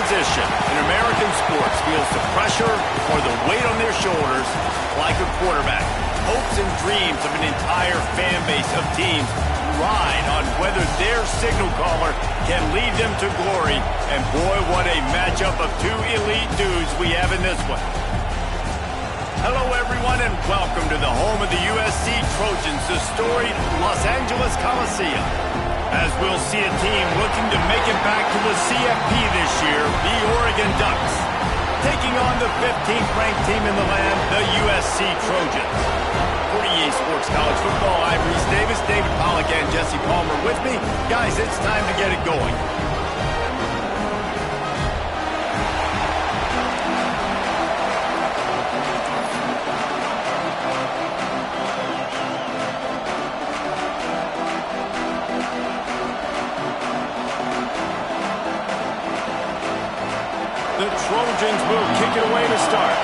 position in American sports feels the pressure or the weight on their shoulders like a quarterback. Hopes and dreams of an entire fan base of teams ride on whether their signal caller can lead them to glory. And boy, what a matchup of two elite dudes we have in this one. Hello, everyone, and welcome to the home of the USC Trojans, the storied Los Angeles Coliseum. As we'll see a team looking to make it back to the CFP this year, the Oregon Ducks, taking on the 15th ranked team in the land, the USC Trojans. For EA Sports College Football, I'm Reese Davis, David Pollack, and Jesse Palmer with me. Guys, it's time to get it going. The Trojans will kick it away to start.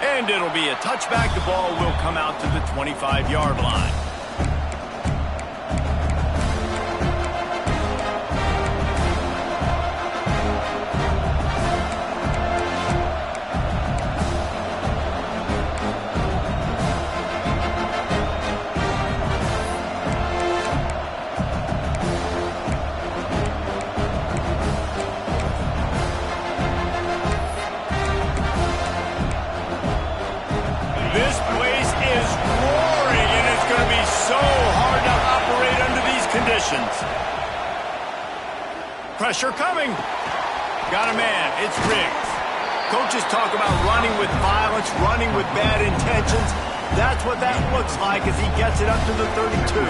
And it'll be a touchback. The ball will come out to the 25-yard line. This place is roaring, and it's going to be so hard to operate under these conditions. Pressure coming. Got a man. It's Riggs. Coaches talk about running with violence, running with bad intentions. That's what that looks like as he gets it up to the 32.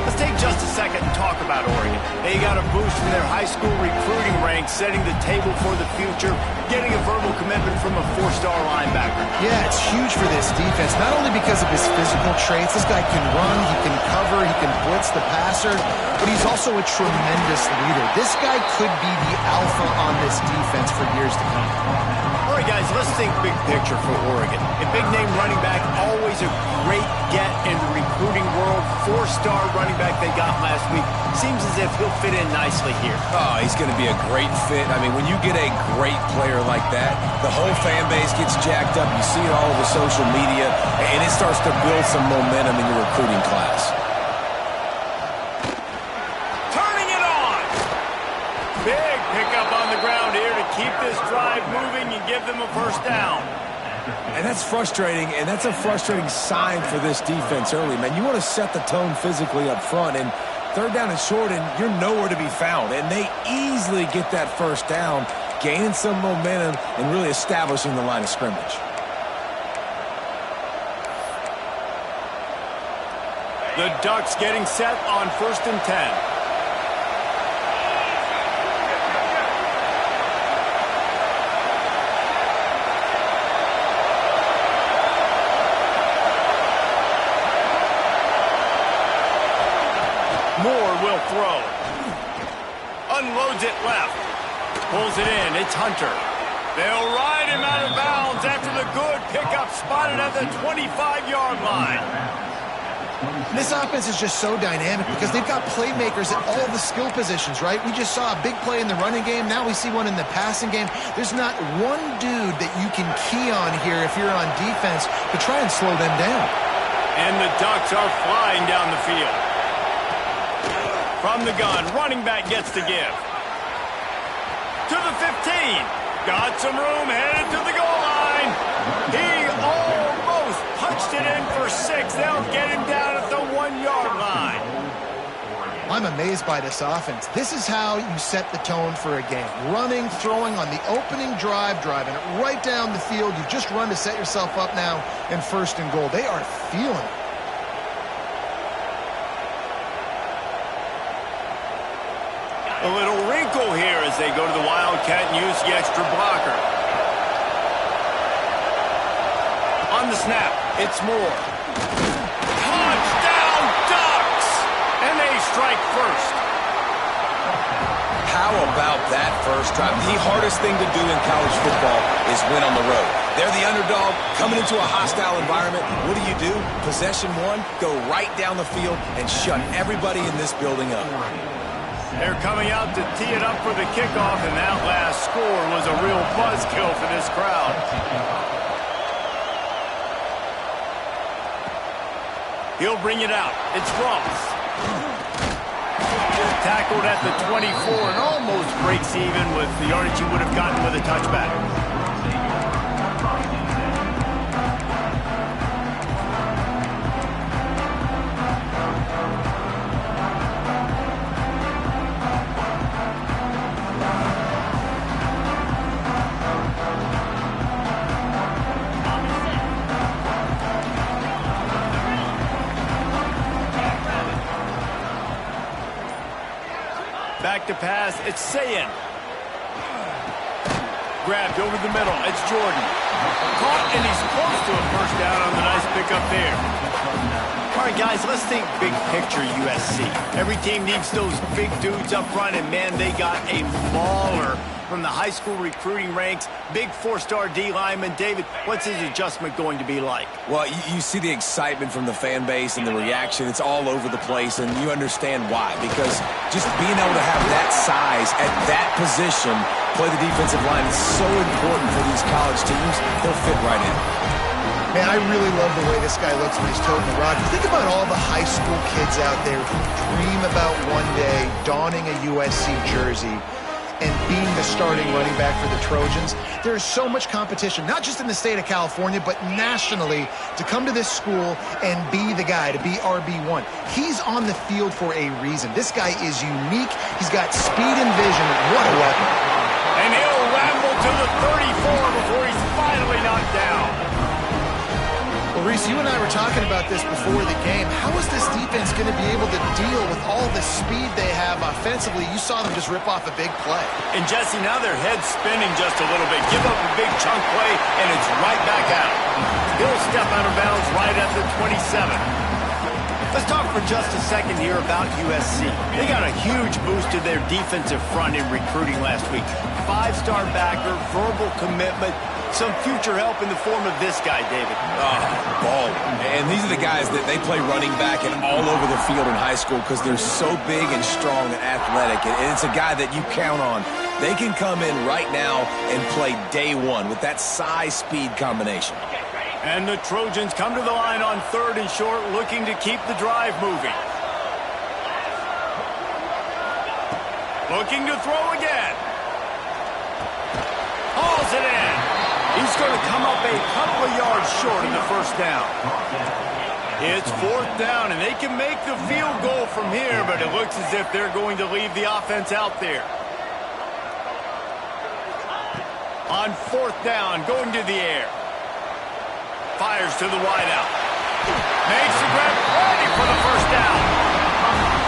Let's take just a second and talk about Oregon. They got a boost from their high school recruiting ranks, setting the table for the future, getting a verbal commitment from a four-star linebacker. Yeah, it's huge for this defense, not only because of his physical traits. This guy can run, he can cover, he can blitz the passer, but he's also a tremendous leader. This guy could be the alpha on this defense for years to come. All right, guys, let's think big picture for Oregon. A big-name running back, always a great get in the recruiting world. Four-star running back they got last week. Seems as if he'll fit in nicely here. Oh, he's going to be a great fit. I mean, when you get a great player like that, the whole fan base gets jacked up. You see it all over social media, and it starts to build some momentum in your recruiting class. Turning it on! Big pickup on the ground here to keep this drive moving and give them a first down. And that's frustrating, and that's a frustrating sign for this defense early, man. You want to set the tone physically up front, and third down and short, and you're nowhere to be found. And they easily get that first down, gaining some momentum and really establishing the line of scrimmage. The Ducks getting set on 1st and 10. Moore will throw. Unloads it left. Pulls it in. It's Hunter. They'll ride him out of bounds after the good pickup spotted at the 25-yard line. This offense is just so dynamic because they've got playmakers at all the skill positions, right? We just saw a big play in the running game. Now we see one in the passing game. There's not one dude that you can key on here if you're on defense to try and slow them down. And the Ducks are flying down the field. From the gun, running back gets to give. To the 15. Got some room, headed to the goal line. He almost punched it in for 6. They'll get him down at the 1-yard line. I'm amazed by this offense. This is how you set the tone for a game. Running, throwing on the opening drive, driving it right down the field. You just run to set yourself up now in 1st and goal. They are feeling it. A little wrinkle here as they go to the Wildcat and use the extra blocker. On the snap, it's Moore. Touchdown, Ducks! And they strike first. How about that first drive? The hardest thing to do in college football is win on the road. They're the underdog coming into a hostile environment. What do? Possession one, go right down the field and shut everybody in this building up. They're coming out to tee it up for the kickoff, and that last score was a real buzzkill for this crowd. He'll bring it out. It's Ross. Tackled at the 24 and almost breaks even with the yardage he would have gotten with a touchback. Back to pass, it's Sayin. Grabbed over the middle, it's Jordan. Caught, and he's close to a first down on the nice pickup there. All right, guys, let's think big picture USC. Every team needs those big dudes up front, and man, they got a mauler from the high school recruiting ranks. Big four-star D lineman. David, what's his adjustment going to be like? Well, you see the excitement from the fan base and the reaction. It's all over the place, and you understand why. Because just being able to have that size at that position, play the defensive line, is so important for these college teams. He'll fit right in. Man, I really love the way this guy looks when he's toting the rock. You think about all the high school kids out there who dream about one day donning a USC jersey and being the starting running back for the Trojans. There is so much competition, not just in the state of California, but nationally, to come to this school and be the guy, to be RB1. He's on the field for a reason. This guy is unique. He's got speed and vision. What a weapon. And he'll ramble to the 34 before he's finally knocked down. Well, Reese, you and I were talking about this before the game. How is this defense going to be able to deal with all the speed they have offensively? You saw them just rip off a big play. And Jesse, now their head's spinning just a little bit. Give up a big chunk play, and it's right back out. He'll step out of bounds right at the 27. Let's talk for just a second here about USC. They got a huge boost to their defensive front in recruiting last week. 5-star backer, verbal commitment, some future help in the form of this guy, David. Ball. And these are the guys that they play running back and all over the field in high school because they're so big and strong and athletic. And it's a guy that you count on. They can come in right now and play day one with that size-speed combination. And the Trojans come to the line on 3rd and short, looking to keep the drive moving. Looking to throw again. Hauls it in. He's going to come up a couple of yards short of the first down. It's 4th down, and they can make the field goal from here, but it looks as if they're going to leave the offense out there. On 4th down, going to the air. Fires to the wideout. Makes the grab, ready for the first down.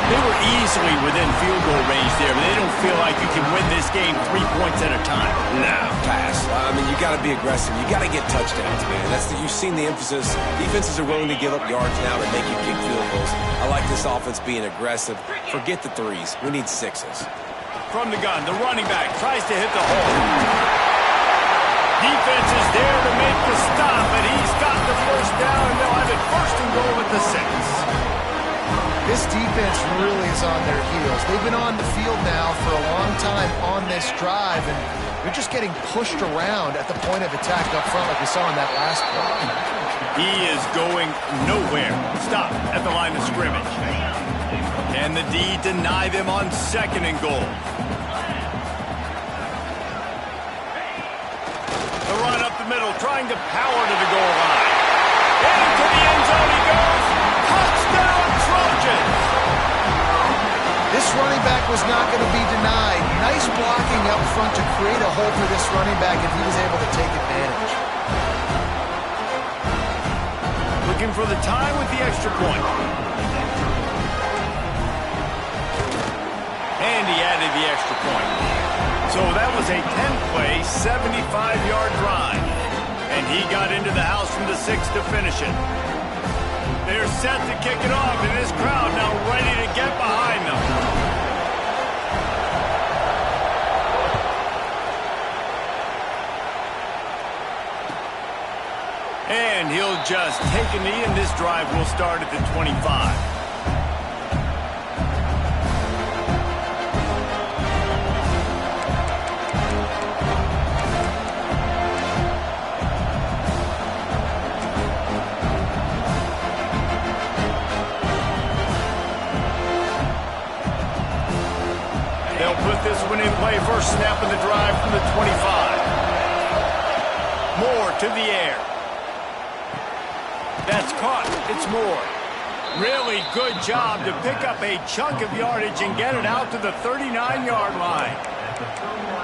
They were easily within field goal range there, but they don't feel like you can win this game 3 points at a time. Nah, pass. I mean, you got to be aggressive. You got to get touchdowns, man. You've seen the emphasis. Defenses are willing to give up yards now to make you kick field goals. I like this offense being aggressive. Forget the 3s. We need 6s. From the gun, the running back tries to hit the hole. Defense is there to make the stop, and he's got the first down, and they'll have it 1st and goal at the 6. This defense really is on their heels. They've been on the field now for a long time on this drive, and they're just getting pushed around at the point of attack up front like we saw in that last play. He is going nowhere. Stop at the line of scrimmage. And the D deny them on 2nd and goal. The run up the middle, trying to power to the goal line. Into the end zone he goes. Touchdown, Trojans! This running back was not going to be denied. Nice blocking up front to create a hole for this running back, and he was able to take advantage. Looking for the tie with the extra point. And he added the extra point. So that was a 10-play, 75-yard drive. And he got into the house from the 6 to finish it. They're set to kick it off, and this crowd now ready to get behind them. And he'll just take a knee, and this drive will start at the 25. They'll put this one in play. First snap of the drive from the 25. Moore to the air. That's caught. It's Moore. Really good job to pick up a chunk of yardage and get it out to the 39-yard line.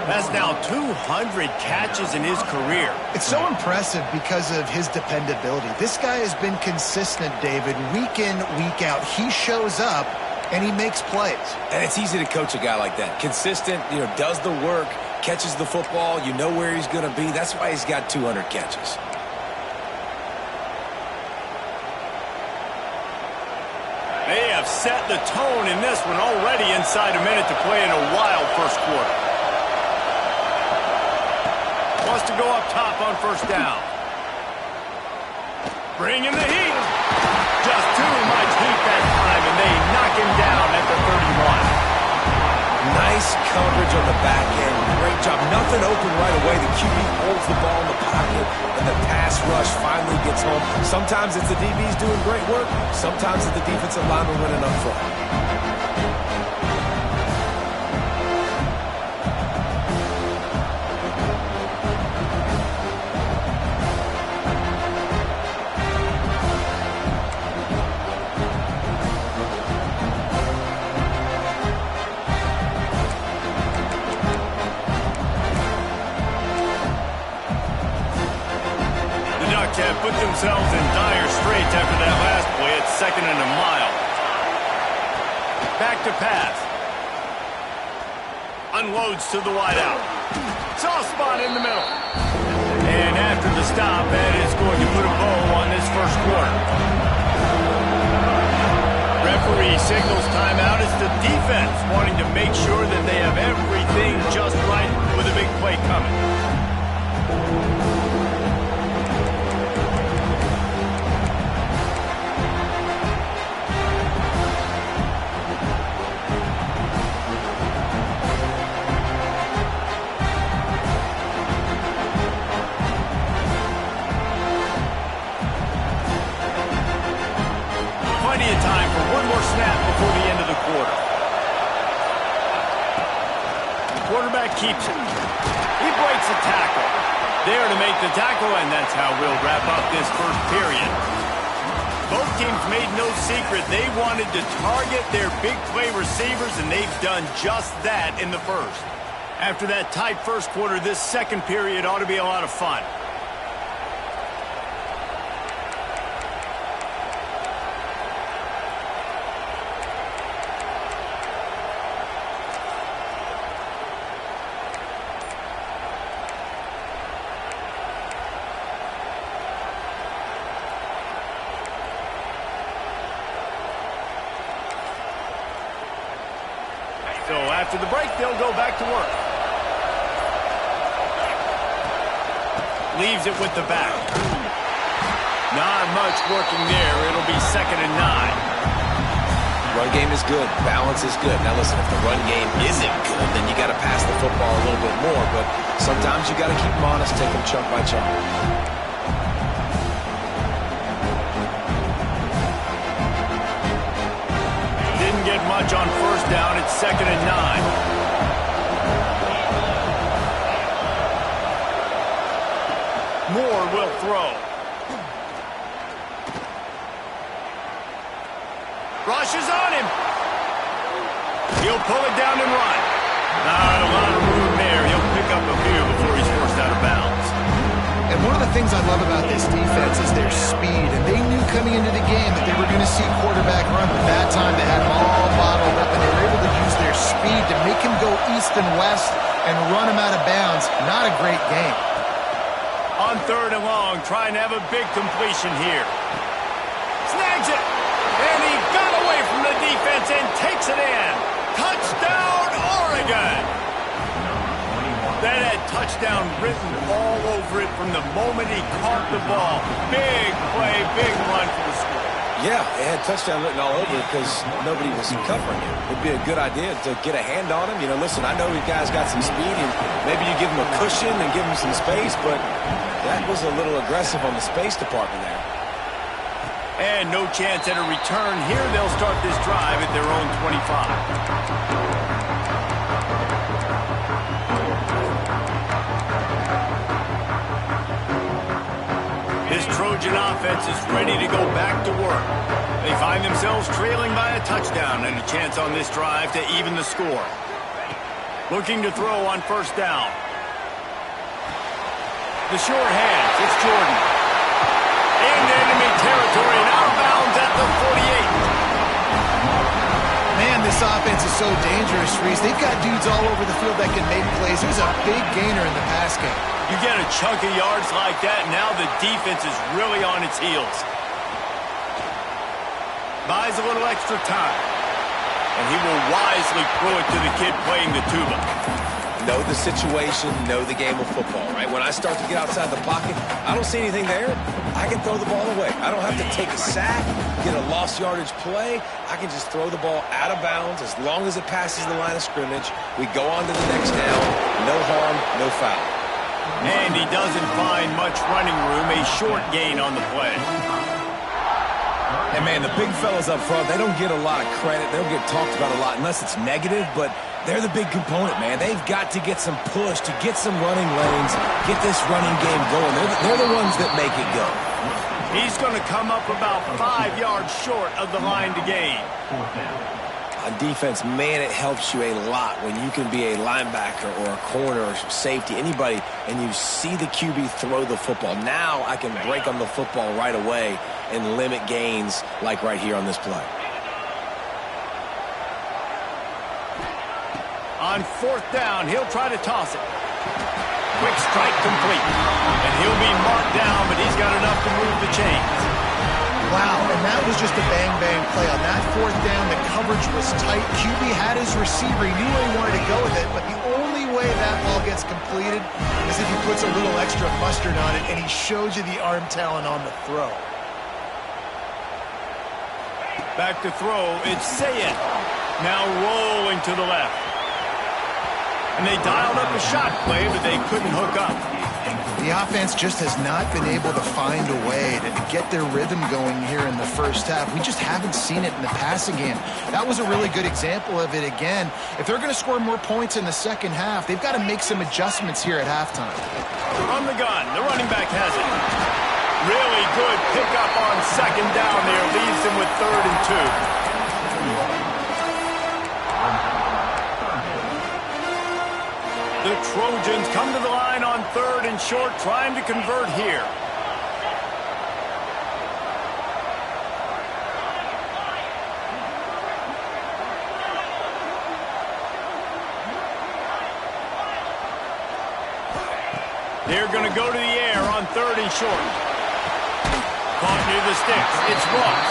That's now 200 catches in his career. It's so impressive because of his dependability. This guy has been consistent, David, week in, week out. He shows up, and he makes plays. And it's easy to coach a guy like that. Consistent, does the work, catches the football, you know where he's going to be. That's why he's got 200 catches. They have set the tone in this one already inside a minute to play in a wild first quarter. Wants to go up top on first down. Bringing the heat. Just too much heat that time, and they knock him down at the 31. Nice coverage on the back end. Great job. Nothing open right away. The QB holds the ball in the pocket, and the pass rush finally gets home. Sometimes it's the DBs doing great work. Sometimes it's the defensive lineman running up front. Have put themselves in dire straits after that last play. It's 2nd and a mile. Back to pass. Unloads to the wideout. Soft spot in the middle. And after the stop, that is going to put a bow on this first quarter. Referee signals timeout. It's the defense wanting to make sure that they have everything just right with a big play coming. Time for one more snap before the end of the quarter. The quarterback keeps it. He breaks a tackle. There to make the tackle, and that's how we'll wrap up this first period. Both teams made no secret they wanted to target their big play receivers, and they've done just that in the first. After that tight first quarter, this second period ought to be a lot of fun. So after the break, they'll go back to work. Leaves it with the back. Not much working there. It'll be 2nd and 9. Run game is good. Balance is good. Now listen, if the run game isn't good, then you got to pass the football a little bit more. But sometimes you got to keep them honest, take them chunk by chunk. Get much on first down. It's 2nd and 9. Moore will throw. Rushes on him. He'll pull it down and run. Not a lot of room there. He'll pick up a few before he's forced out of bounds. And one of the things I love about this defense is their speed. And they knew coming into the game that they were going to see quarterback run. But that time they had him all bottled up, and they were able to use their speed to make him go east and west and run him out of bounds. Not a great game. On 3rd and long, trying to have a big completion here. Snags it. And he got away from the defense and takes it in. Touchdown, Oregon. That had touchdown written all over it from the moment he caught the ball. Big play, big run for the score. Yeah, it had touchdown written all over it because nobody was covering him. It'd be a good idea to get a hand on him. You know, listen, I know you guys got some speed, and maybe you give him a cushion and give him some space, but that was a little aggressive on the space department there. And no chance at a return here. They'll start this drive at their own 25. This Trojan offense is ready to go back to work. They find themselves trailing by a touchdown and a chance on this drive to even the score. Looking to throw on first down. The short hands, it's Jordan. Into enemy territory and out of bounds at the 48. Man, this offense is so dangerous, Reese. They've got dudes all over the field that can make plays. There's a big gainer in the pass game. You get a chunk of yards like that, now the defense is really on its heels. Buys a little extra time. And he will wisely throw it to the kid playing the tuba. Know the situation, know the game of football, right? When I start to get outside the pocket, I don't see anything there, I can throw the ball away. I don't have to take a sack, get a lost yardage play. I can just throw the ball out of bounds as long as it passes the line of scrimmage. We go on to the next down. No harm, no foul. And he doesn't find much running room, a short gain on the play. And, man, the big fellas up front, they don't get a lot of credit. They don't get talked about a lot unless it's negative, but they're the big component, man. They've got to get some push, to get some running lanes, get this running game going. They're the ones that make it go. He's going to come up about 5 yards short of the line to gain. On defense, man, it helps you a lot when you can be a linebacker or a corner or safety, anybody, and you see the QB throw the football. Now I can break on the football right away and limit gains like right here on this play. On fourth down, he'll try to toss it. Quick strike complete. And he'll be marked down, but he's got enough to move the chains. Wow, and that was just a bang-bang play. On that fourth down, the coverage was tight. QB had his receiver. He knew where he wanted to go with it, but the only way that ball gets completed is if he puts a little extra mustard on it, and he shows you the arm talent on the throw. Back to throw, it's Sayed. Now rolling to the left. And they dialed up a shot play, but they couldn't hook up. The offense just has not been able to find a way to get their rhythm going here in the first half. We just haven't seen it in the passing game. That was a really good example of it again. If they're going to score more points in the second half, they've got to make some adjustments here at halftime. From the gun, the running back has it. Really good pickup on second down there. Leaves him with 3rd and 2. The Trojans come to the line on 3rd and short, trying to convert here. They're going to go to the air on 3rd and short. Caught near the sticks. It's Ross.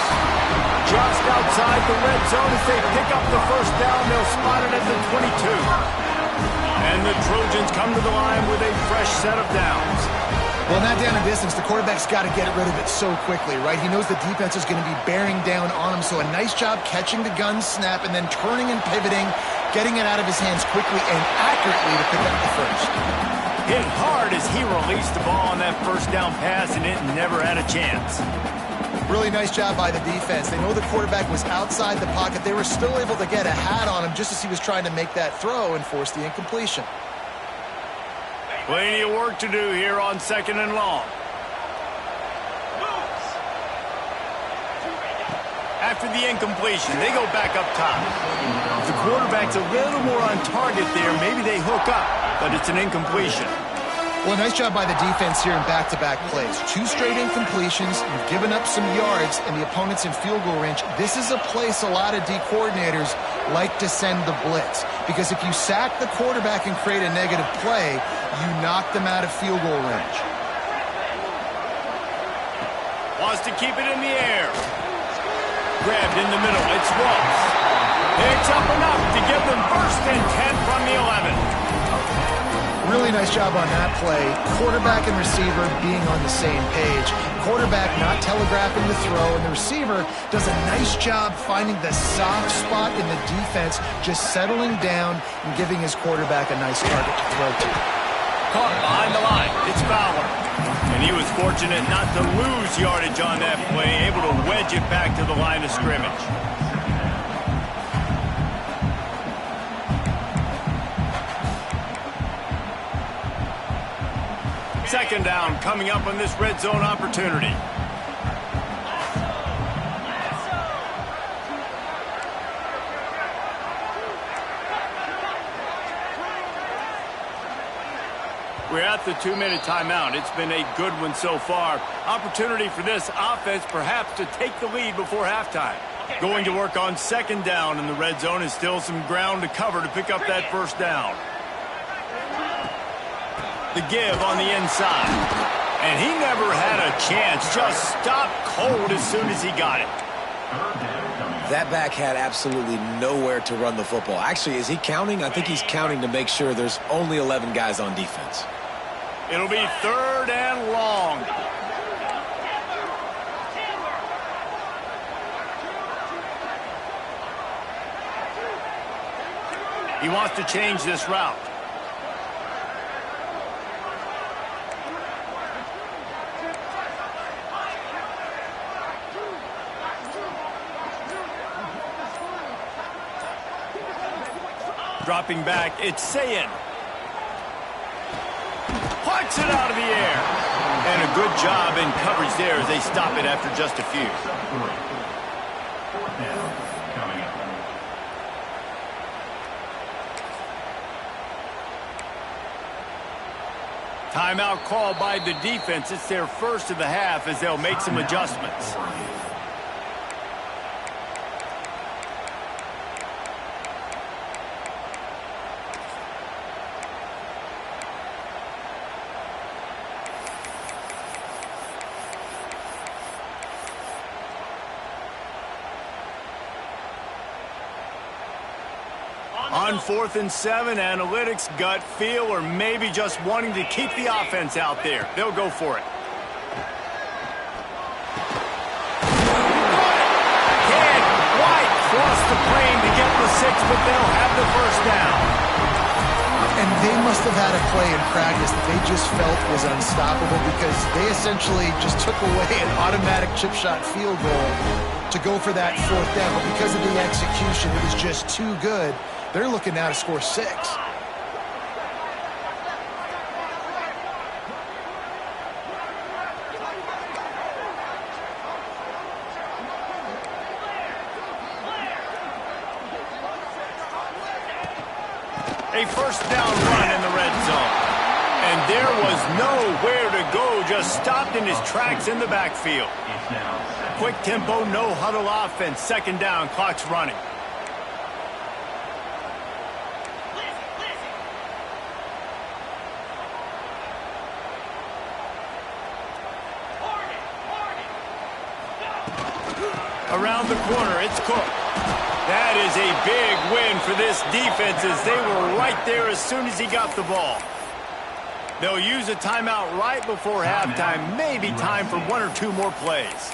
Just outside the red zone as they pick up the first down. They'll spot it at the 22. And the Trojans come to the line with a fresh set of downs. Well, not down in distance. The quarterback's got to get rid of it so quickly, right? He knows the defense is going to be bearing down on him, so a nice job catching the gun snap and then turning and pivoting, getting it out of his hands quickly and accurately to pick up the first. Hit hard as he released the ball on that first down pass, and it never had a chance. Really nice job by the defense. They know the quarterback was outside the pocket. They were still able to get a hat on him just as he was trying to make that throw and force the incompletion. Plenty of work to do here on 2nd and long. After the incompletion, they go back up top. If the quarterback's a little more on target there, maybe they hook up, but it's an incompletion. Well, nice job by the defense here in back-to-back plays. 2 straight incompletions. You've given up some yards, and the opponent's in field goal range. This is a place a lot of D coordinators like to send the blitz, because if you sack the quarterback and create a negative play, you knock them out of field goal range. Wants to keep it in the air. Grabbed in the middle. It's Ross. Picks up enough to give them 1st and 10 from the 11. Really nice job on that play. Quarterback and receiver being on the same page. Quarterback not telegraphing the throw, and the receiver does a nice job finding the soft spot in the defense, just settling down and giving his quarterback a nice target to throw to. Caught behind the line. It's Fowler. And he was fortunate not to lose yardage on that play, able to wedge it back to the line of scrimmage. Second down coming up on this red zone opportunity. We're at the 2-minute timeout. It's been a good one so far. Opportunity for this offense perhaps to take the lead before halftime. Going to work on second down in the red zone, and still some ground to cover to pick up that first down. The give on the inside. And he never had a chance. Just stopped cold as soon as he got it. That back had absolutely nowhere to run the football. Actually, is he counting? I think he's counting to make sure there's only 11 guys on defense. It'll be third and long. He wants to change this route. Dropping back, it's Sayin. Plucks it out of the air. And a good job in coverage there as they stop it after just a few. Timeout called by the defense. It's their first of the half as they'll make some adjustments. On 4th and 7, analytics, gut feel, or maybe just wanting to keep the offense out there. They'll go for it. Again, White crossed the plane to get the 6, but they'll have the first down. And they must have had a play in practice that they just felt was unstoppable, because they essentially just took away an automatic chip shot field goal to go for that 4th down. But because of the execution, it was just too good. They're looking now to score 6. A first down run in the red zone. And there was nowhere to go, just stopped in his tracks in the backfield. Quick tempo, no huddle offense. Second down, clock's running. Around the corner, it's Cook. That is a big win for this defense as they were right there as soon as he got the ball. They'll use a timeout right before halftime. Maybe time for 1 or 2 more plays.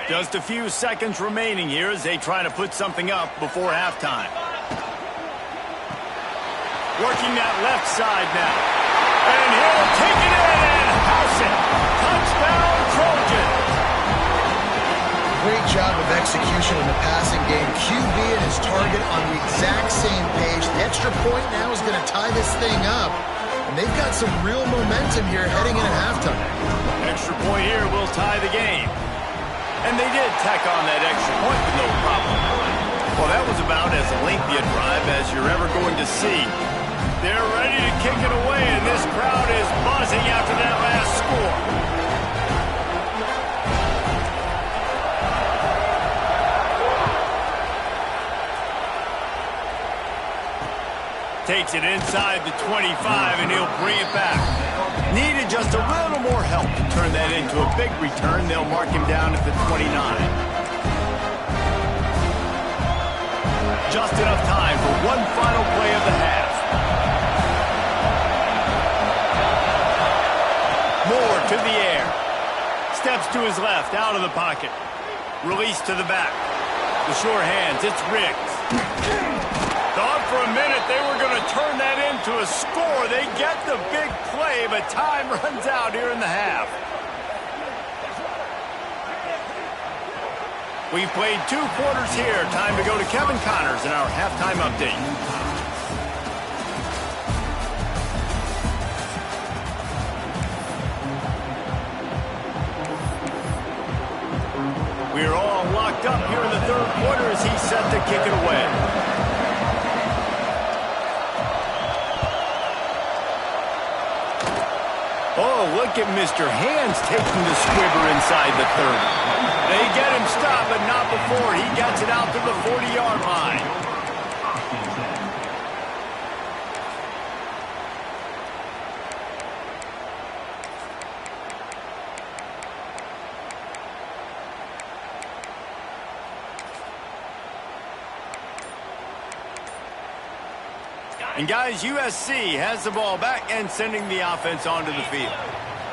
Just a few seconds remaining here as they try to put something up before halftime. Working that left side now. And he'll take it in and house it. Touchdown, Trojans. Great job of execution in the passing game. QB and his target on the exact same page. The extra point now is going to tie this thing up. And they've got some real momentum here heading into halftime. Extra point here will tie the game. And they did tack on that extra point with no problem. Well, that was about as lengthy a drive as you're ever going to see. They're ready to kick it away, and this crowd is buzzing after that last score. Takes it inside the 25, and he'll bring it back. Needed just a little more help to turn that into a big return. They'll mark him down at the 29. Just enough time for one final play of the half. Moore to the air. Steps to his left, out of the pocket. Release to the back. The sure hands, it's Riggs. Thought for a minute they were going to turn that into a score. They get the big play, but time runs out here in the half. We've played 2 quarters here. Time to go to Kevin Connors in our halftime update. We're all locked up here in the 3rd quarter as he's set to kick it away. Oh, look at Mr. Hands taking the squibber inside the 30. They get him stopped, but not before he gets it out to the 40-yard line. And guys, USC has the ball back and sending the offense onto the field.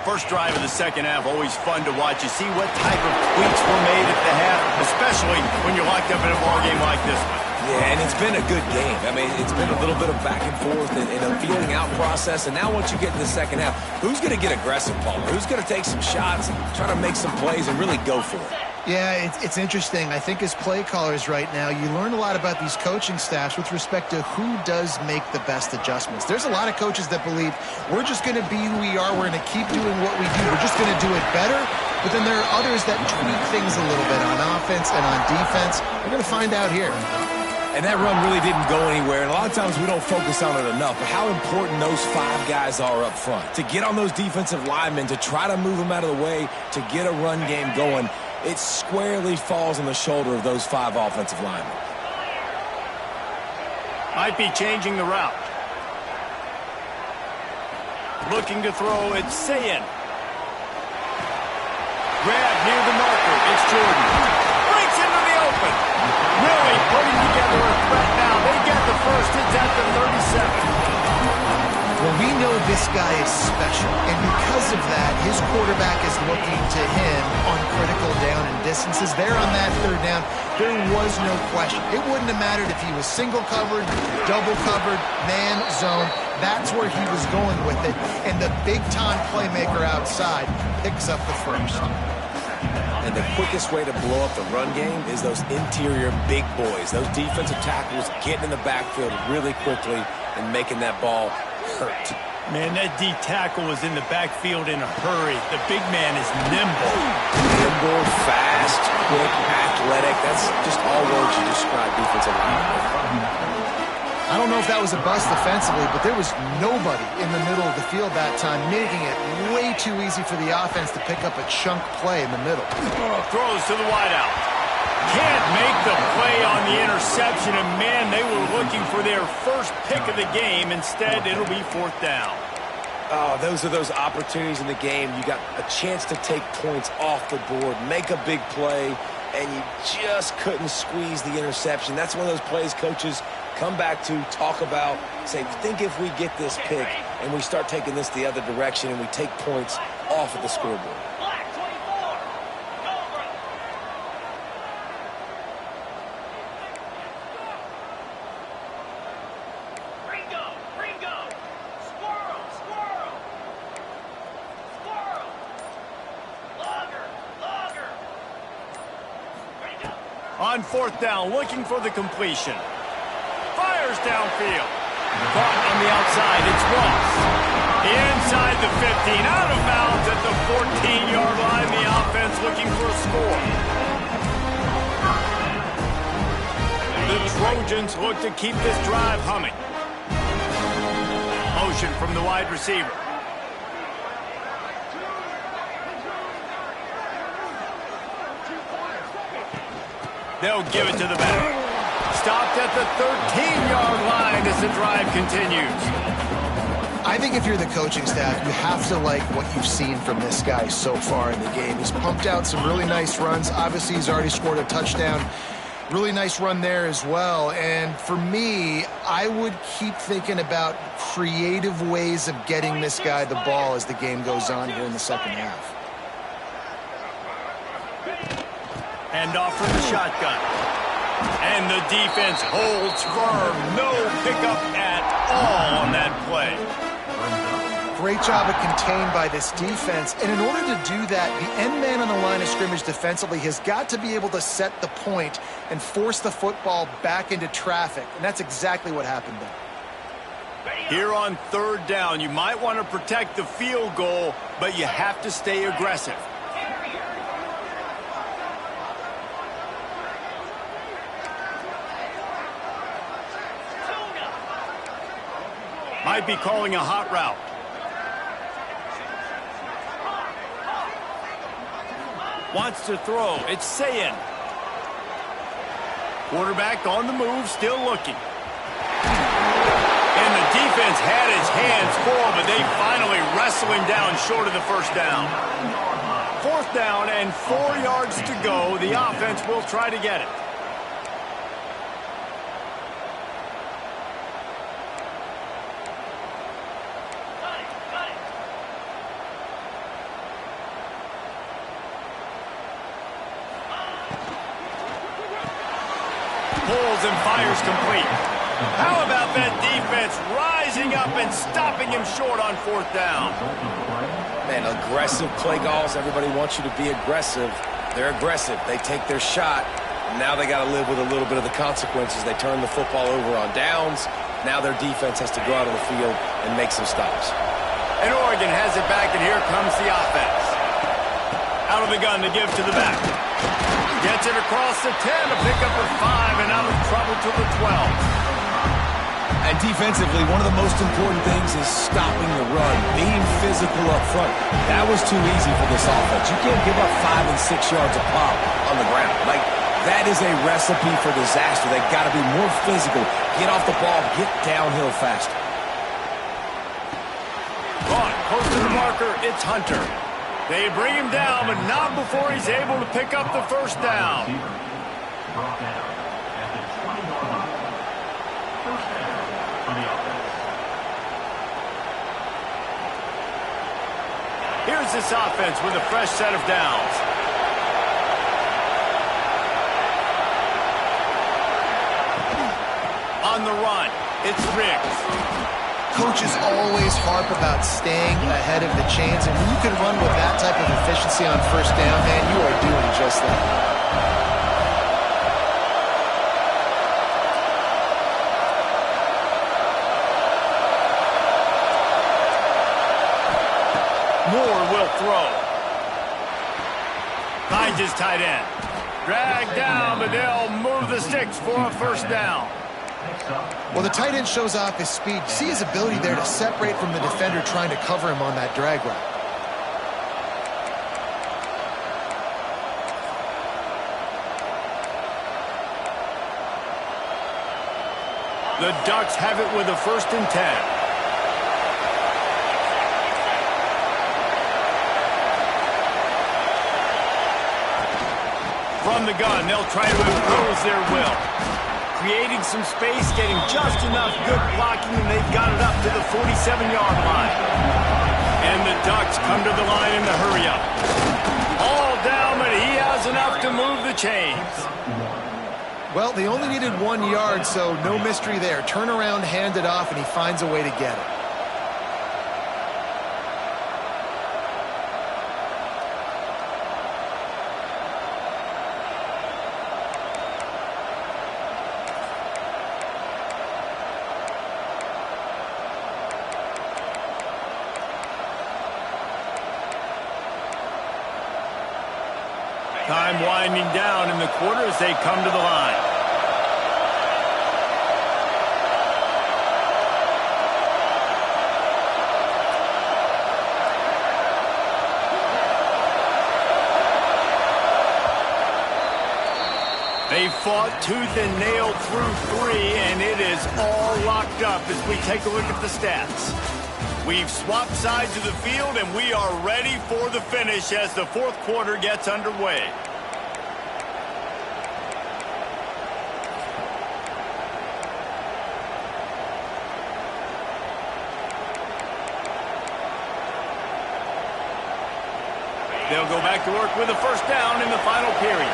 First drive of the second half, always fun to watch. You see what type of tweaks were made at the half, especially when you're locked up in a ball game like this one. Yeah, and it's been a good game. I mean, it's been a little bit of back and forth and a feeling out process. And now once you get in the second half, who's going to get aggressive, Paul? Who's going to take some shots, try to make some plays, and really go for it? Yeah, it's interesting. I think as play callers right now, you learn a lot about these coaching staffs with respect to who does make the best adjustments. There's a lot of coaches that believe we're just going to be who we are. We're going to keep doing what we do. We're just going to do it better. But then there are others that tweak things a little bit on offense and on defense. We're going to find out here. And that run really didn't go anywhere. And a lot of times we don't focus on it enough. But how important those 5 guys are up front. To get on those defensive linemen, to try to move them out of the way, to get a run game going, it squarely falls on the shoulder of those 5 offensive linemen. Might be changing the route. Looking to throw, it's Sayin. Grab near the marker, it's Jordan. Breaks into the open. Really putting together a threat now. They get the first, it's at the 37. Well, we know this guy is special, and because of that, his quarterback is looking to him on critical down and distances. There on that 3rd down, there was no question. It wouldn't have mattered if he was single covered, double covered, man, zone. That's where he was going with it, and the big-time playmaker outside picks up the first. And the quickest way to blow up the run game is those interior big boys, those defensive tackles getting in the backfield really quickly and making that ball hurt. Man, that D tackle was in the backfield in a hurry. The big man is nimble. Nimble, fast, quick, athletic. That's just all words you describe defensive line. I don't know if that was a bust defensively, but there was nobody in the middle of the field that time, making it way too easy for the offense to pick up a chunk play in the middle. Throws to the wideout. Can't make the play on the interception, and man, they were looking for their first pick of the game. Instead, it'll be 4th down. Oh, those are those opportunities in the game. You got a chance to take points off the board, make a big play, and you just couldn't squeeze the interception. That's one of those plays coaches come back to, talk about, say, think if we get this pick and we start taking this the other direction and we take points off of the scoreboard. On 4th down, looking for the completion. Fires downfield. Caught on the outside, it's Ross. Inside the 15, out of bounds at the 14-yard line. The offense looking for a score. The Trojans look to keep this drive humming. Motion from the wide receiver. They'll give it to the back. Stopped at the 13-yard line as the drive continues. I think if you're the coaching staff, you have to like what you've seen from this guy so far in the game. He's pumped out some really nice runs. Obviously, he's already scored a touchdown. Really nice run there as well. And for me, I would keep thinking about creative ways of getting this guy the ball as the game goes on here in the second half. Hand off from the shotgun. And the defense holds firm. No pickup at all on that play. Great job of contained by this defense. And in order to do that, the end man on the line of scrimmage defensively has got to be able to set the point and force the football back into traffic. And that's exactly what happened there. Here on third down, you might want to protect the field goal, but you have to stay aggressive. Might be calling a hot route. Wants to throw. It's Sayin. Quarterback on the move, still looking. And the defense had his hands full, but they finally wrestle him down short of the first down. Fourth down and 4 yards to go. The offense will try to get it. Pulls and fires complete. How about that defense rising up and stopping him short on fourth down? Man, aggressive play calls. Everybody wants you to be aggressive. They're aggressive. They take their shot. Now they got to live with a little bit of the consequences. They turn the football over on downs. Now their defense has to go out on the field and make some stops. And Oregon has it back, and here comes the offense. Out of the gun to give to the back. Gets it across the 10 to pick up a 5 and out of trouble to the 12. And defensively, one of the most important things is stopping the run, being physical up front. That was too easy for this offense. You can't give up 5 and 6 yards a pop on the ground. Like, that is a recipe for disaster. They've got to be more physical. Get off the ball, get downhill faster. Caught, close to the marker, it's Hunter. They bring him down, but not before he's able to pick up the first down. Here's this offense with a fresh set of downs. On the run, it's Riggs. Coaches always harp about staying ahead of the chains, and when you can run with that type of efficiency on first down, man, you are doing just that. Moore will throw. Finds his tight end. Dragged down, but they'll move the sticks for a first down. Well, the tight end shows off his speed. See his ability there to separate from the defender trying to cover him on that drag route. The Ducks have it with a 1st and 10. From the gun, they'll try to impose their will. Creating some space, getting just enough good blocking, and they've got it up to the 47-yard line. And the Ducks come to the line in the hurry-up. All down, but he has enough to move the chains. Well, they only needed 1 yard, so no mystery there. Turn around, hand it off, and he finds a way to get it. Time winding down in the quarter as they come to the line. They fought tooth and nail through 3, and it is all locked up as we take a look at the stats. We've swapped sides of the field, and we are ready for the finish as the fourth quarter gets underway. They'll go back to work with a first down in the final period.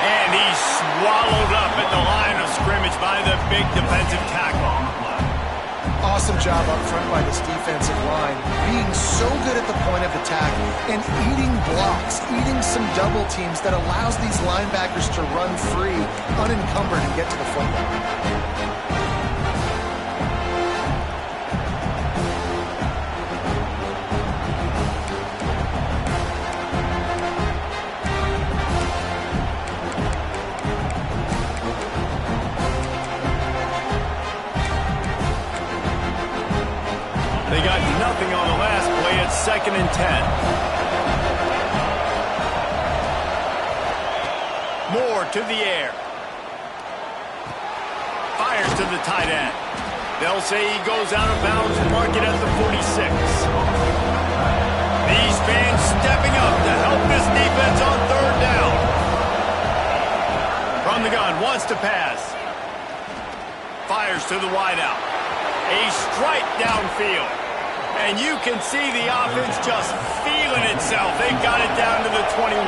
And he's swallowed up at the line of scrimmage by the big defensive tackle. Awesome job up front by this defensive line, being so good at the point of attack and eating blocks, eating some double teams that allows these linebackers to run free, unencumbered, and get to the football. They got nothing on the last play. It's 2nd and 10. Moore to the air. Fires to the tight end. They'll say he goes out of bounds, mark it at the 46. These fans stepping up to help this defense on 3rd down. From the gun, wants to pass. Fires to the wideout. A strike downfield. And you can see the offense just feeling itself. They got it down to the 21.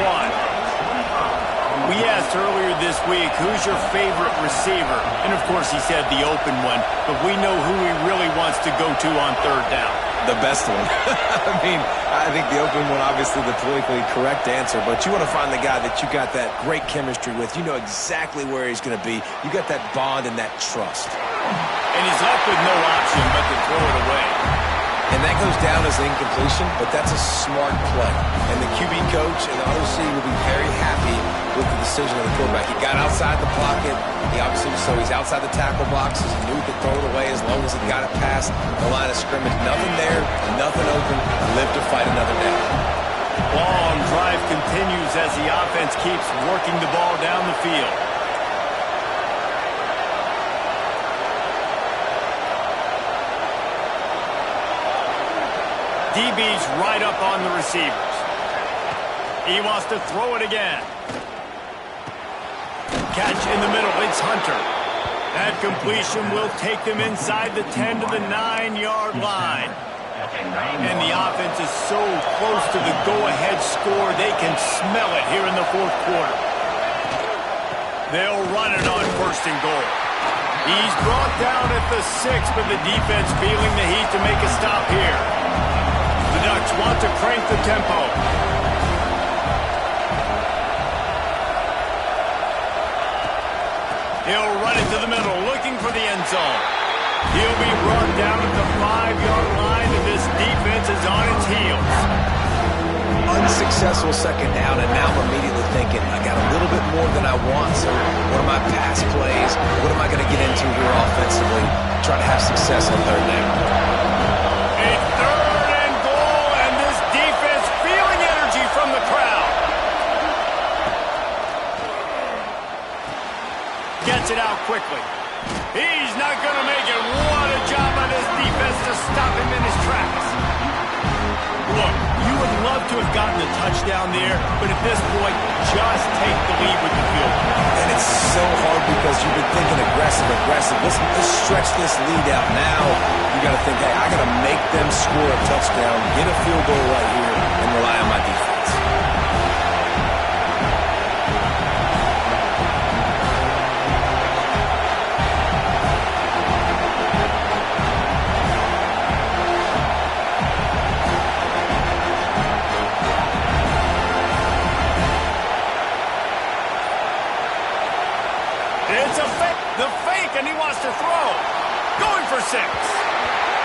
We asked earlier this week, who's your favorite receiver? And, of course, he said the open one. But we know who he really wants to go to on 3rd down. The best one. I mean, I think the open one, obviously the politically correct answer, but you want to find the guy that you got that great chemistry with. You know exactly where he's going to be. You got that bond and that trust. And he's left with no option but to throw it away. And that goes down as an incompletion, but that's a smart play. And the QB coach and the OC will be very happy with the decision of the quarterback. He got outside the pocket. He obviously, so he's outside the tackle boxes. He knew he could throw it away as long as he got it past the line of scrimmage. Nothing there, nothing open. Live to fight another down. Long drive continues as the offense keeps working the ball down the field. DB's right up on the receivers. He wants to throw it again. Catch in the middle. It's Hunter. That completion will take them inside the 10 to the 9-yard line. And the offense is so close to the go-ahead score, they can smell it here in the fourth quarter. They'll run it on 1st and goal. He's brought down at the 6, but the defense feeling the heat to make a stop here. The Ducks want to crank the tempo. He'll run it to the middle, looking for the end zone. He'll be brought down at the 5-yard line, and this defense is on its heels. Unsuccessful 2nd down, and now I'm immediately thinking, I got a little bit more than I want, so what are my pass plays? What am I going to get into here offensively? Try to have success on 3rd down. From the crowd. Gets it out quickly. He's not going to make it. What a job by this defense to stop him in his tracks. Look, you would love to have gotten the touchdown there, but at this point, just take the lead with the field. And it's so hard because you've been thinking aggressive. Listen, let's stretch this lead out now. You got to think, hey, I got to make them score a touchdown, get a field goal right here, and rely on my defense. It's a fake. The fake, and he wants to throw. Going for 6.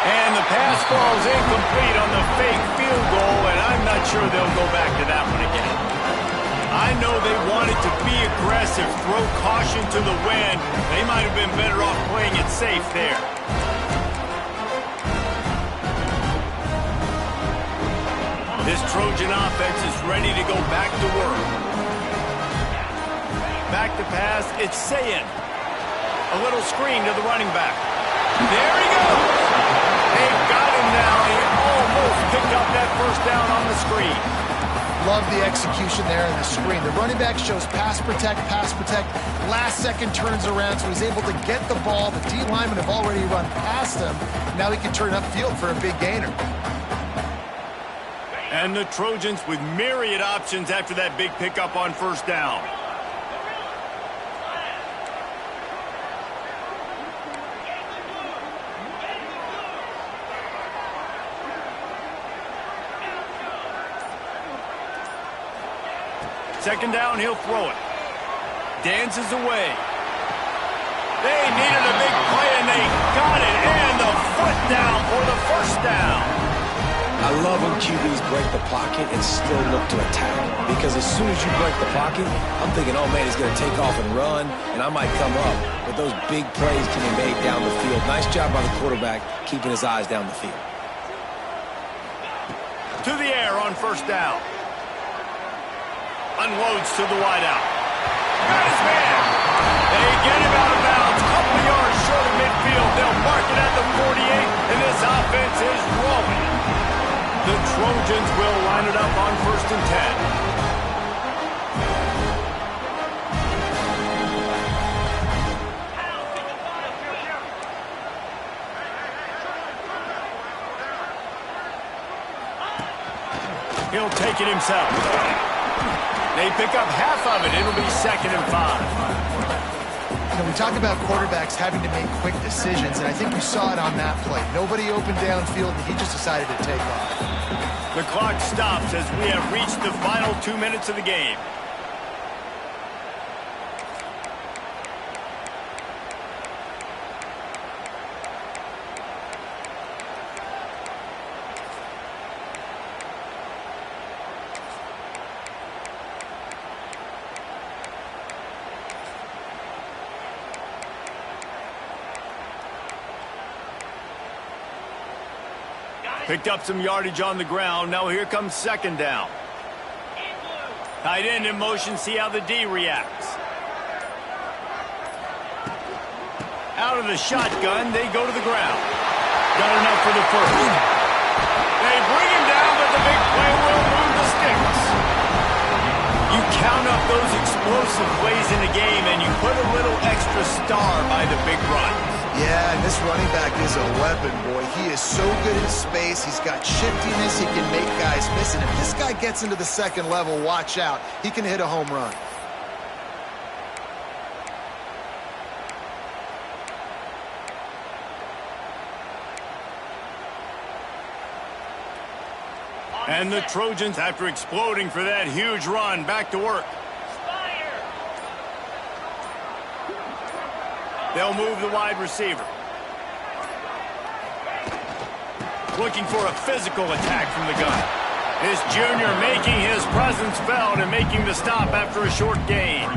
And the pass falls incomplete on the fake field goal, and I'm not sure they'll go back to that one again. I know they wanted to be aggressive, throw caution to the wind. They might have been better off playing it safe there. This Trojan offense is ready to go back to work. Back to pass, it's Sayin. A little screen to the running back. There he goes. They've got him now. He almost picked up that first down on the screen. Love the execution there in the screen. The running back shows pass protect, last second turns around, so he's able to get the ball. The D linemen have already run past him. Now he can turn upfield for a big gainer. And the Trojans with myriad options after that big pickup on first down. Second down, he'll throw it. Dances away. They needed a big play, and they got it. And the foot down for the first down. I love when QBs break the pocket and still look to attack. Because as soon as you break the pocket, I'm thinking, oh, man, he's going to take off and run, and I might come up. But those big plays can be made down the field. Nice job by the quarterback keeping his eyes down the field. To the air on first down. Unloads to the wideout. Got his man. They get him out of bounds. Couple yards short of midfield. They'll mark it at the 48, and this offense is rolling. The Trojans will line it up on first and 10. He'll take it himself. They pick up half of it. It'll be 2nd and 5. You know, we talk about quarterbacks having to make quick decisions, and I think you saw it on that play. Nobody opened downfield, and he just decided to take off. The clock stops as we have reached the final 2 minutes of the game. Picked up some yardage on the ground. Now here comes second down. Tight end in motion. See how the D reacts. Out of the shotgun, they go to the ground. Got enough for the first. They bring him down, but the big play will move the sticks. You count up those explosive plays in the game, and you put a little extra star by the big run. Yeah, and this running back is a weapon, boy. He is so good in space. He's got shiftiness. He can make guys miss. And if this guy gets into the second level, watch out. He can hit a home run. And the Trojans, after exploding for that huge run, back to work. They'll move the wide receiver. Looking for a physical attack from the gun. This junior making his presence felt and making the stop after a short gain.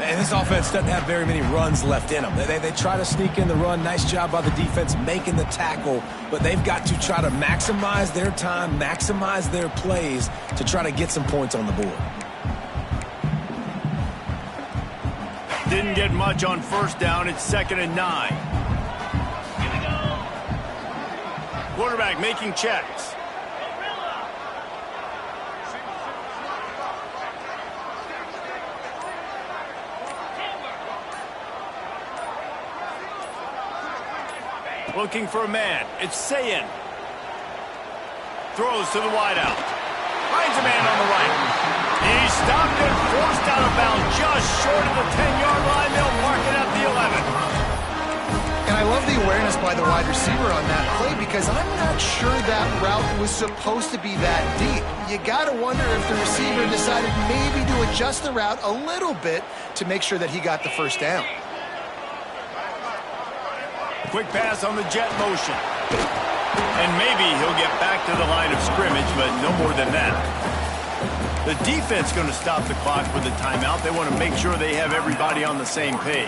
And this offense doesn't have very many runs left in them. They try to sneak in the run. Nice job by the defense making the tackle. But they've got to try to maximize their time, maximize their plays to try to get some points on the board. Didn't get much on first down. It's 2nd and 9. Quarterback making checks. Looking for a man. It's Sayin. Throws to the wideout. Finds a man on the right. He stopped and forced out of bounds just short of the 10-yard line. They'll mark it at the 11. And I love the awareness by the wide receiver on that play because I'm not sure that route was supposed to be that deep. You got to wonder if the receiver decided maybe to adjust the route a little bit to make sure that he got the first down. Quick pass on the jet motion. And maybe he'll get back to the line of scrimmage, but no more than that. The defense going to stop the clock with a timeout. They want to make sure they have everybody on the same page.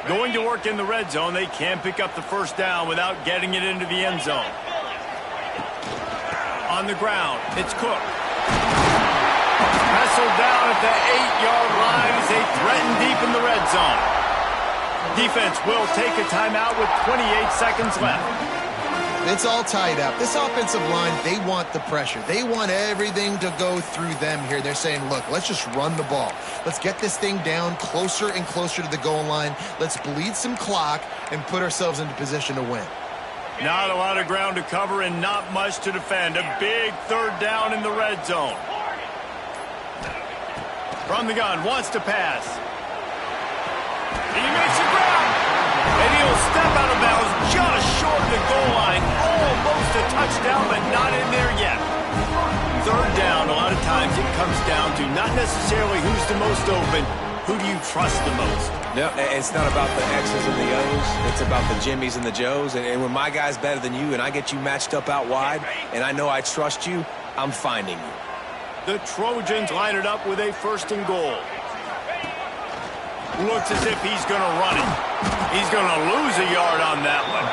Going to work in the red zone, they can pick up the first down without getting it into the end zone. On the ground, it's Cook. Wrestled down at the 8-yard line as they threaten deep in the red zone. Defense will take a timeout with 28 seconds left. It's all tied up. This offensive line, they want the pressure. They want everything to go through them here. They're saying, look, let's just run the ball. Let's get this thing down closer and closer to the goal line. Let's bleed some clock and put ourselves into position to win. Not a lot of ground to cover and not much to defend. A big third down in the red zone. From the gun, wants to pass. He makes the ground. And he'll step out of bounds just short of the goal line. Almost a touchdown, but not in there yet. Third down, a lot of times it comes down to not necessarily who's the most open, who do you trust the most? No, it's not about the X's and the O's. It's about the Jimmys and the Joes. And when my guy's better than you and I get you matched up out wide and I know I trust you, I'm finding you. The Trojans line it up with a 1st and goal. Looks as if he's going to run it. He's going to lose a yard on that one.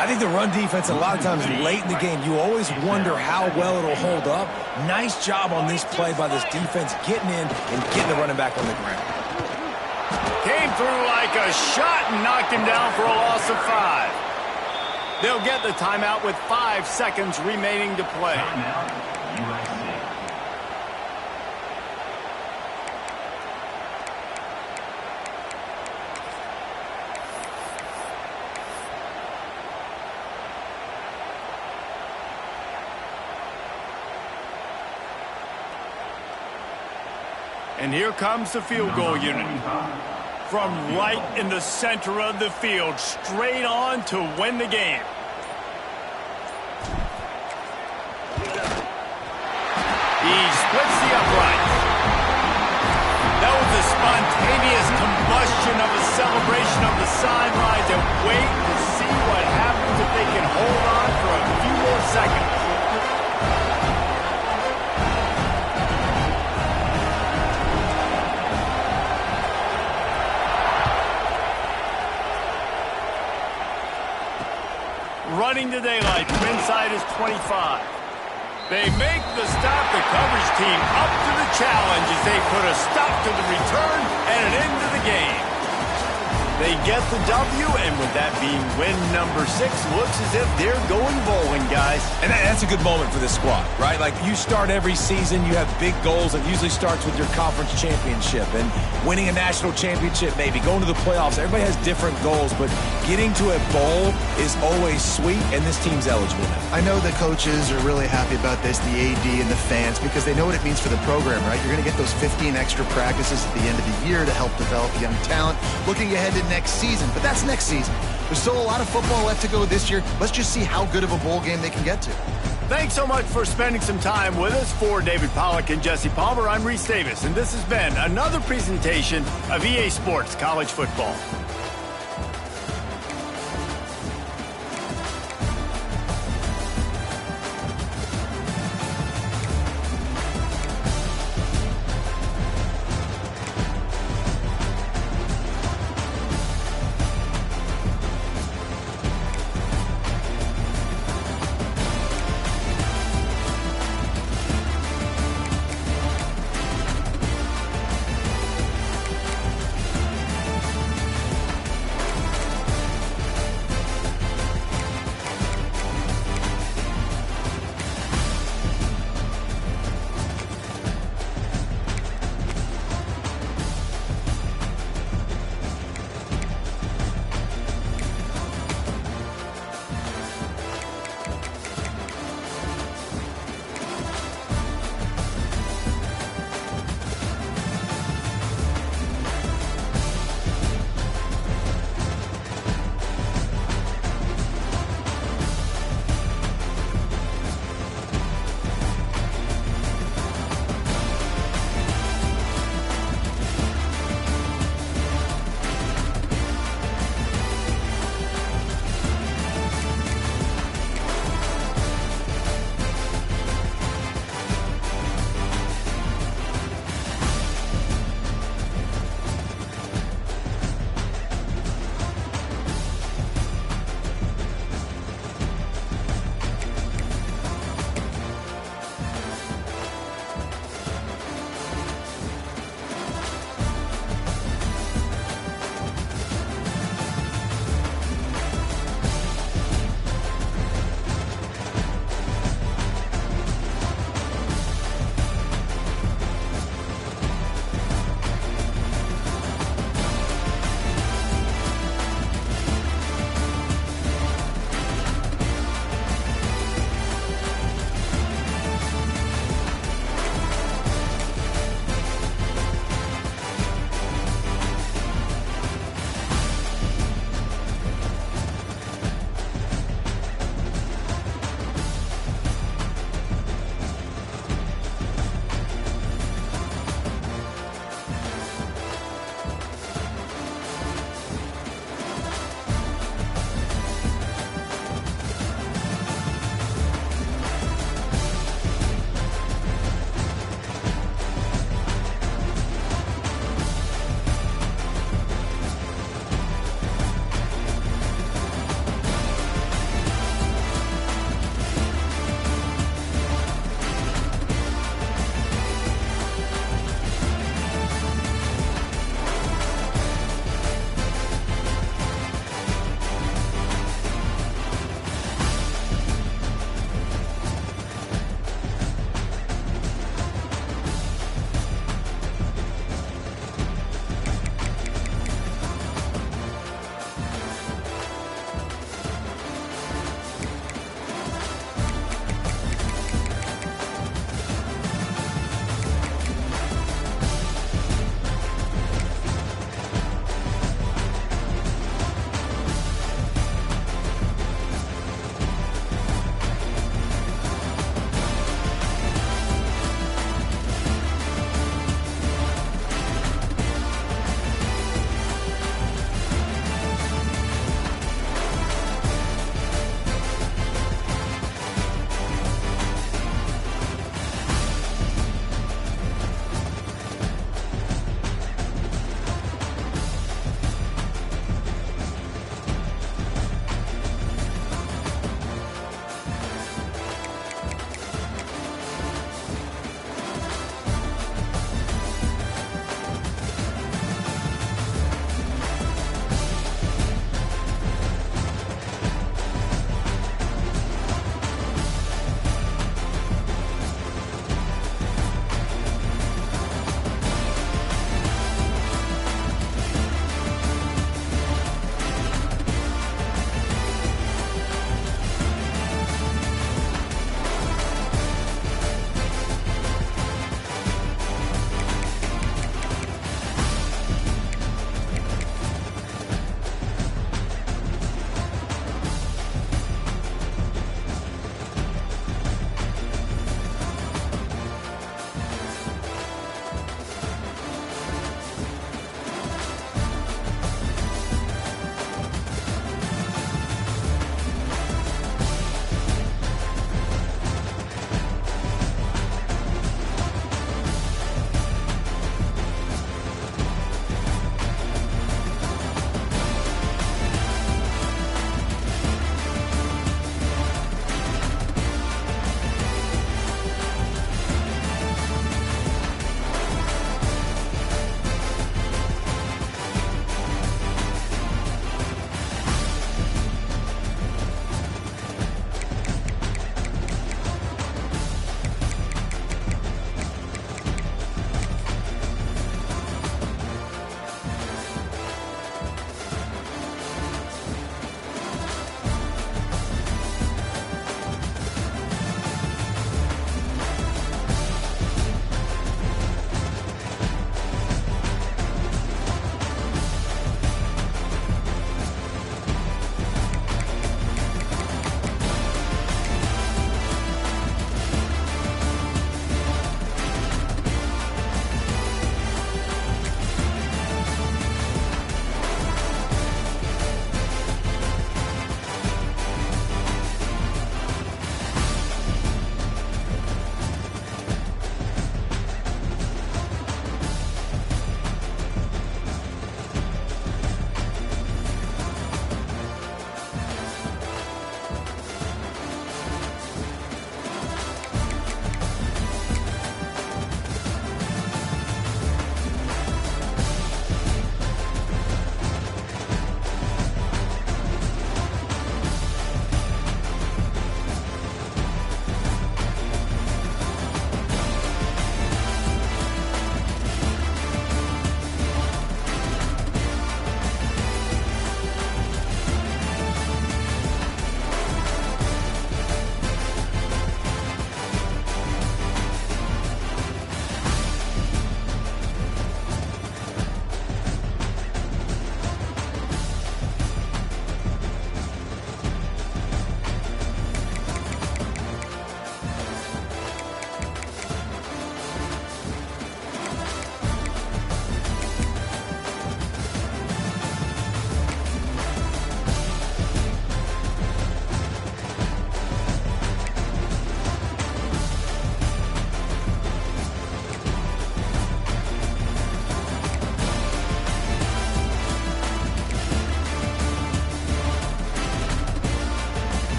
I think the run defense, a lot of times late in the game, you always wonder how well it'll hold up. Nice job on this play by this defense, getting in and getting the running back on the ground. Came through like a shot and knocked him down for a loss of 5. They'll get the timeout with 5 seconds remaining to play. And here comes the field goal unit. From right in the center of the field, straight on to win the game. He splits the uprights. That was a spontaneous combustion of a celebration of the sidelines, and wait to see what happens if they can hold on for a few more seconds. Running to daylight from inside his 25. They make the stop. The coverage team up to the challenge as they put a stop to the return and an end to the game. They get the W, and with that being win number 6, looks as if they're going bowling, guys. And that's a good moment for this squad, right? Like, you start every season, you have big goals. It usually starts with your conference championship and winning a national championship, maybe going to the playoffs. Everybody has different goals, but getting to a bowl is always sweet, and this team's eligible now. I know the coaches are really happy about this, the AD and the fans, because they know what it means for the program, right? You're going to get those 15 extra practices at the end of the year to help develop young talent. Looking ahead to next season, but that's next season. There's still a lot of football left to go this year. Let's just see how good of a bowl game they can get to. Thanks so much for spending some time with us. For David Pollack and Jesse Palmer, I'm Reese Davis, and this has been another presentation of EA Sports College Football.